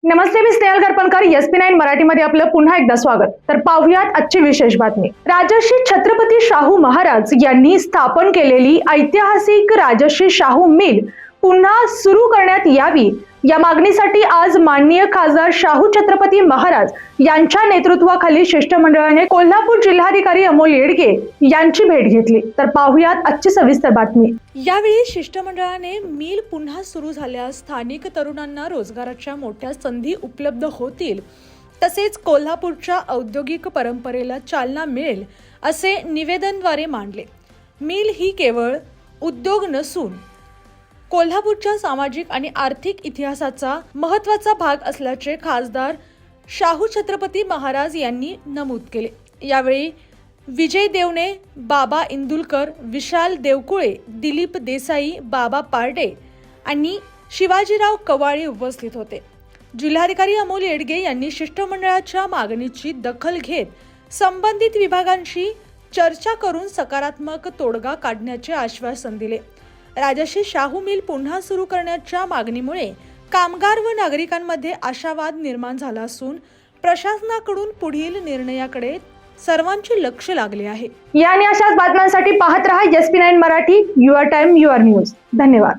नमस्ते, मी Snehal गरपणकर. SP9 मराठीमध्ये आपलं पुन्हा एकदा स्वागत. तर पाहुयात आजची विशेष बातमी. राजर्षी छत्रपती शाहू महाराज यांनी स्थापन केलेली ऐतिहासिक राजर्षी शाहू मिल पुन्हा सुरू करण्यात यावी या मागणीसाठी आज माननीय खासदार शाहू छत्रपती महाराज यांच्या नेतृत्वाखाली शिष्टमंडळाने कोल्हापूर जिल्हाधिकारी अमोल येडगे यांची भेट घेतली. तर पाहुयात आजची सविस्तर बातमी. यावेळी शिष्टमंडळाने मिल पुन्हा सुरू झाल्यास स्थानिक तरुणांना रोजगाराच्या मोठ्या संधी उपलब्ध होतील, तसेच कोल्हापूरच्या औद्योगिक परंपरेला चालना मिळेल असे निवेदनद्वारे मांडले. मिल ही केवळ उद्योग नसून कोल्हापूरच्या सामाजिक आणि आर्थिक इतिहासाचा महत्त्वाचा भाग असल्याचे खासदार शाहू छत्रपती महाराज यांनी नमूद केले. यावेळी विजय देवणे, बाबा इंदुलकर, विशाल देवकुळे, दिलीप देसाई, बाबा पारडे आणि शिवाजीराव कवाळे उपस्थित होते. जिल्हाधिकारी अमोल येडगे यांनी शिष्टमंडळाच्या मागणीची दखल घेत संबंधित विभागांशी चर्चा करून सकारात्मक तोडगा काढण्याचे आश्वासन दिले. राजर्षी शाहू मिल पुन्हा सुरू करण्याच्या मागणीमुळे कामगार व नागरिकांमध्ये आशावाद निर्माण झाला असून प्रशासनाकडून पुढील निर्णयाकडे सर्वांचे लक्ष लागले आहे. या आणि अशाच बातम्यांसाठी पाहत रहा SP9 Marathi. Your time your news. धन्यवाद.